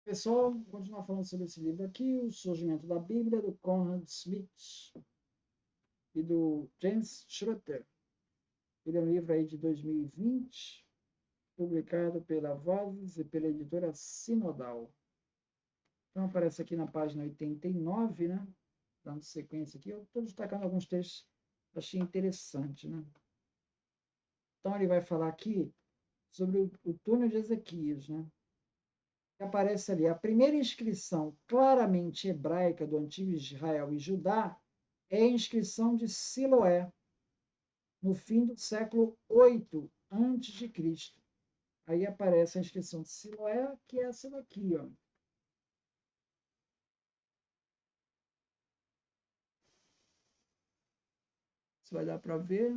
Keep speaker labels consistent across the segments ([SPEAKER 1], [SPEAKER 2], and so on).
[SPEAKER 1] Pessoal, vou continuar falando sobre esse livro aqui, O Surgimento da Bíblia, do Conrad Smith e do James Schroeder. Ele é um livro aí de 2020, publicado pela Vozes e pela editora Sinodal. Então, aparece aqui na página 89, né? Dando sequência aqui. Eu estou destacando alguns textos que achei interessante, né? Então, ele vai falar aqui sobre o túnel de Ezequias, né? Aparece ali a primeira inscrição claramente hebraica do antigo Israel e Judá é a inscrição de Siloé, no fim do século 8 antes de Cristo. Aí aparece a inscrição de Siloé, que é essa daqui, ó. Isso vai dar para ver.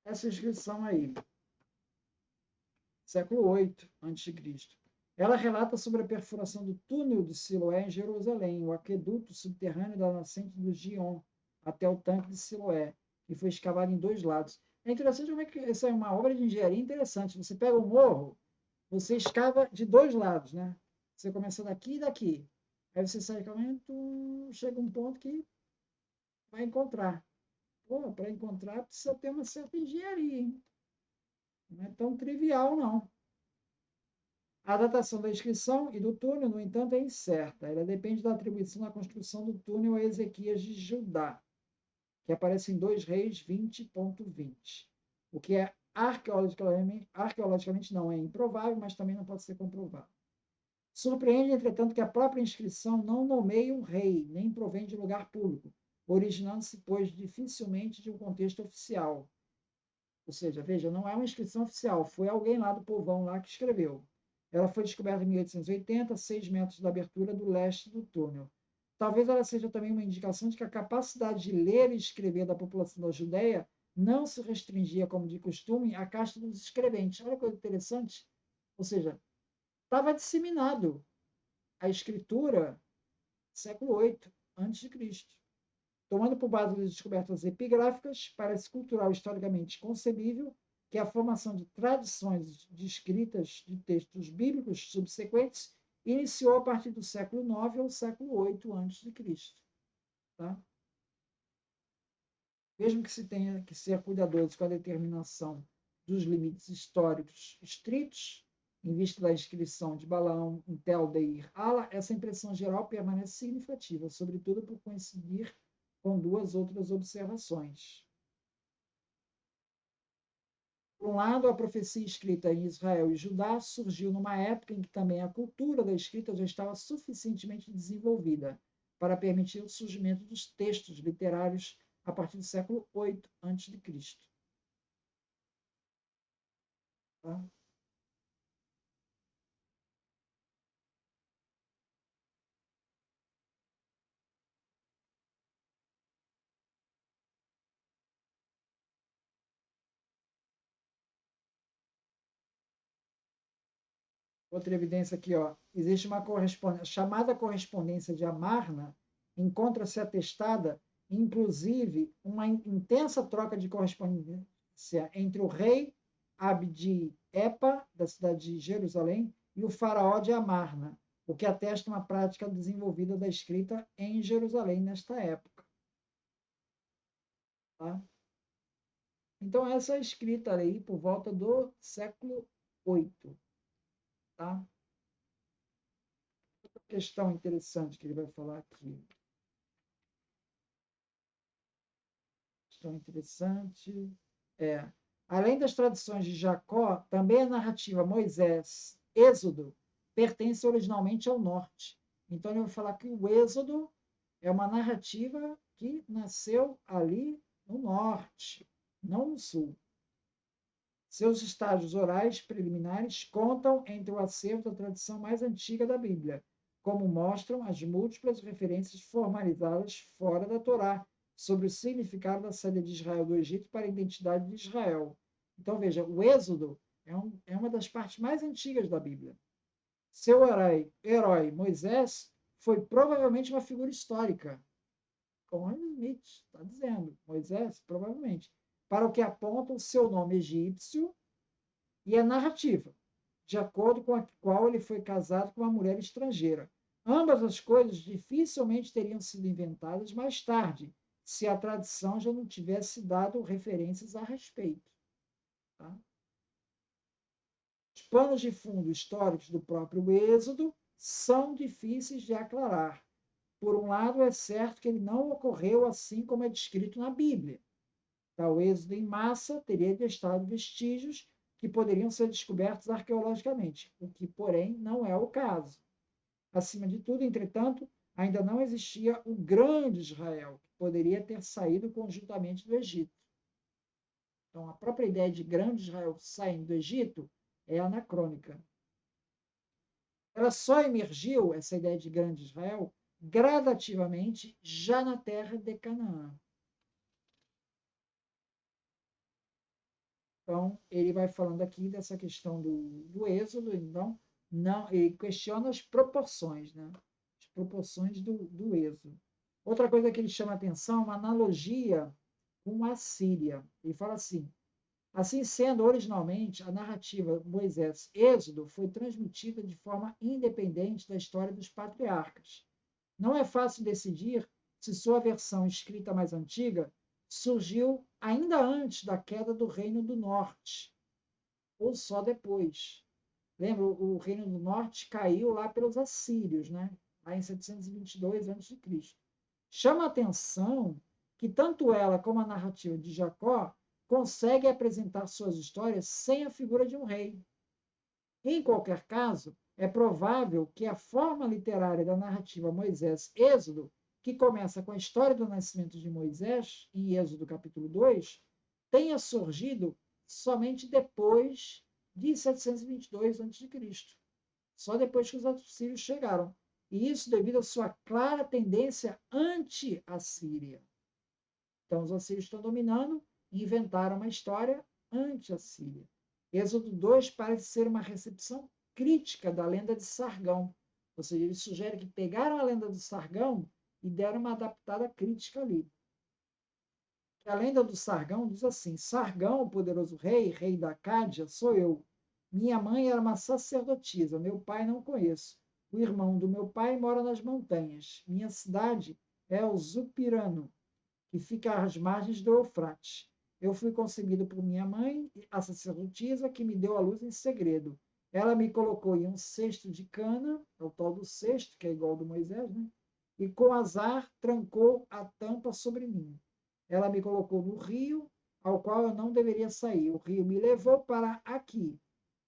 [SPEAKER 1] Essa inscrição aí, século 8 antes de Cristo. Ela relata sobre a perfuração do túnel de Siloé em Jerusalém, o aqueduto subterrâneo da nascente do Gion até o tanque de Siloé, que foi escavado em dois lados. É interessante como é que essa é uma obra de engenharia interessante. Você pega o morro, você escava de dois lados, né? Você começa daqui e daqui. Aí você sai caminhando, chega um ponto que vai encontrar. Pô, para encontrar precisa ter uma certa engenharia, hein? Não é tão trivial, não. A datação da inscrição e do túnel, no entanto, é incerta. Ela depende da atribuição da construção do túnel a Ezequias de Judá, que aparece em 2 Reis 20.20, o que é arqueologicamente não é improvável, mas também não pode ser comprovado. Surpreende, entretanto, que a própria inscrição não nomeia um rei, nem provém de lugar público, originando-se, pois, dificilmente de um contexto oficial. Ou seja, veja, não é uma inscrição oficial, foi alguém lá do povão lá que escreveu. Ela foi descoberta em 1880, 6 metros da abertura do leste do túnel. Talvez ela seja também uma indicação de que a capacidade de ler e escrever da população da Judéia não se restringia, como de costume, à casta dos escreventes. Olha que coisa interessante. Ou seja, estava disseminado a escritura século 8 a.C. Tomando por base as descobertas epigráficas, parece cultural e historicamente concebível que a formação de tradições de escritas de textos bíblicos subsequentes iniciou a partir do século 9 ao século 8 a.C. Tá? Mesmo que se tenha que ser cuidadoso com a determinação dos limites históricos estritos, em vista da inscrição de Balaão em Tel Deir Ala, essa impressão geral permanece significativa, sobretudo por coincidir com duas outras observações. Por um lado, a profecia escrita em Israel e Judá surgiu numa época em que também a cultura da escrita já estava suficientemente desenvolvida para permitir o surgimento dos textos literários a partir do século 8 a.C. Tá? Outra evidência aqui, ó, existe uma correspondência, chamada correspondência de Amarna, encontra-se atestada, inclusive, uma intensa troca de correspondência entre o rei Abdi-Epa, da cidade de Jerusalém, e o faraó de Amarna, o que atesta uma prática desenvolvida da escrita em Jerusalém nesta época. Tá? Então, essa é escrita aí por volta do século 8. Tá? Outra questão interessante que ele vai falar aqui. Questão interessante. É, além das tradições de Jacó, também a narrativa Moisés, Êxodo, pertence originalmente ao norte. Então, eu vou falar que o Êxodo é uma narrativa que nasceu ali no norte, não no sul. Seus estágios orais preliminares contam entre o acervo da tradição mais antiga da Bíblia, como mostram as múltiplas referências formalizadas fora da Torá sobre o significado da saída de Israel do Egito para a identidade de Israel. Então, veja, o Êxodo é uma das partes mais antigas da Bíblia. Seu herói Moisés foi provavelmente uma figura histórica, como Smith está dizendo. Moisés, provavelmente, para o que aponta o seu nome egípcio e a narrativa, de acordo com a qual ele foi casado com uma mulher estrangeira. Ambas as coisas dificilmente teriam sido inventadas mais tarde, se a tradição já não tivesse dado referências a respeito. Tá? Os panos de fundo históricos do próprio Êxodo são difíceis de aclarar. Por um lado, é certo que ele não ocorreu assim como é descrito na Bíblia. Tal êxodo em massa teria deixado vestígios que poderiam ser descobertos arqueologicamente, o que, porém, não é o caso. Acima de tudo, entretanto, ainda não existia o grande Israel, que poderia ter saído conjuntamente do Egito. Então, a própria ideia de grande Israel saindo do Egito é anacrônica. Ela só emergiu, essa ideia de grande Israel, gradativamente já na terra de Canaã. Então, ele vai falando aqui dessa questão do êxodo, então, não, ele questiona as proporções, né? As proporções do êxodo. Outra coisa que ele chama a atenção é uma analogia com a Síria. Ele fala assim sendo, originalmente, a narrativa Moisés-Êxodo foi transmitida de forma independente da história dos patriarcas. Não é fácil decidir se sua versão escrita mais antiga surgiu ainda antes da queda do Reino do Norte, ou só depois. Lembra, o Reino do Norte caiu lá pelos assírios, né? Lá em 722 a.C. Chama a atenção que tanto ela como a narrativa de Jacó conseguem apresentar suas histórias sem a figura de um rei. Em qualquer caso, é provável que a forma literária da narrativa Moisés-Êxodo, que começa com a história do nascimento de Moisés, em Êxodo capítulo 2, tenha surgido somente depois de 722 a.C., só depois que os assírios chegaram. E isso devido à sua clara tendência anti-assíria. Então, os assírios estão dominando e inventaram uma história anti-assíria. Êxodo 2 parece ser uma recepção crítica da lenda de Sargão. Ou seja, ele sugere que pegaram a lenda do Sargão e deram uma adaptada crítica ali. A lenda do Sargão diz assim: Sargão, o poderoso rei, rei da Cádia, sou eu. Minha mãe era uma sacerdotisa, meu pai não conheço. O irmão do meu pai mora nas montanhas. Minha cidade é o Zupirano, que fica às margens do Eufrates. Eu fui concebido por minha mãe, a sacerdotisa, que me deu a luz em segredo. Ela me colocou em um cesto de cana, é o tal do cesto, que é igual ao do Moisés, né? E com azar trancou a tampa sobre mim. Ela me colocou no rio, ao qual eu não deveria sair. O rio me levou para aqui,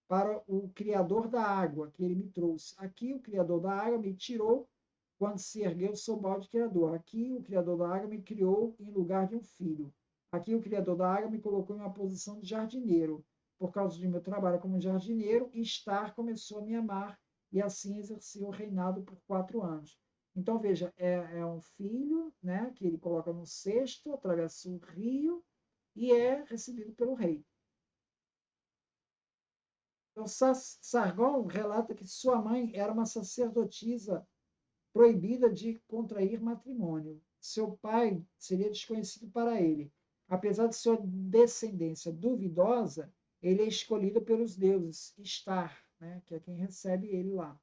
[SPEAKER 1] para o Criador da água, que ele me trouxe. Aqui, o Criador da água me tirou quando se ergueu sob o balde criador. Aqui, o Criador da água me criou em lugar de um filho. Aqui, o Criador da água me colocou em uma posição de jardineiro. Por causa do meu trabalho como jardineiro, Estar começou a me amar e assim exerci o reinado por 4 anos. Então, veja, é um filho, né, que ele coloca no cesto, atravessa o rio e é recebido pelo rei. Então, Sargon relata que sua mãe era uma sacerdotisa proibida de contrair matrimônio. Seu pai seria desconhecido para ele. Apesar de sua descendência duvidosa, ele é escolhido pelos deuses, Estar, né, que é quem recebe ele lá.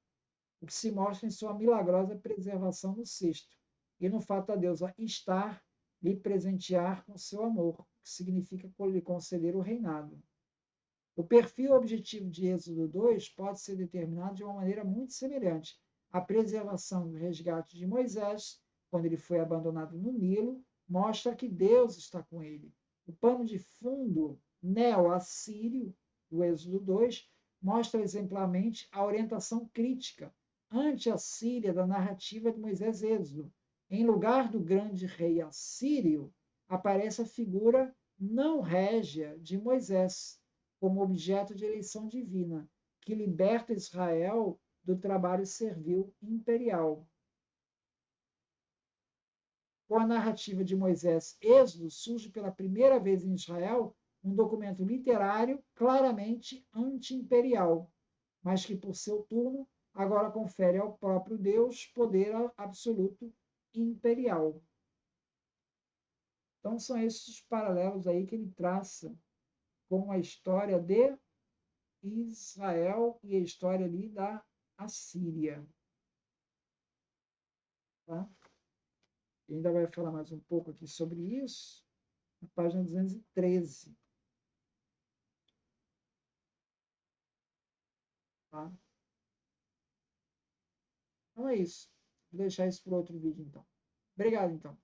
[SPEAKER 1] O que se mostra em sua milagrosa preservação no cesto, e no fato da deusa Estar lhe presentear com seu amor, que significa lhe conceder o reinado. O perfil objetivo de Êxodo 2 pode ser determinado de uma maneira muito semelhante. A preservação e o resgate de Moisés, quando ele foi abandonado no Nilo, mostra que Deus está com ele. O pano de fundo neo-assírio do Êxodo 2 mostra exemplarmente a orientação crítica anti-assíria da narrativa de Moisés-Êxodo. Em lugar do grande rei assírio, aparece a figura não régia de Moisés, como objeto de eleição divina, que liberta Israel do trabalho servil imperial. Com a narrativa de Moisés, Êxodo surge pela primeira vez em Israel um documento literário claramente anti-imperial, mas que, por seu turno, agora confere ao próprio Deus poder absoluto imperial. Então, são esses os paralelos aí que ele traça com a história de Israel e a história ali da Assíria. Tá? Ainda vai falar mais um pouco aqui sobre isso, na página 213. Tá? Então é isso. Vou deixar isso para outro vídeo, então. Obrigado, então.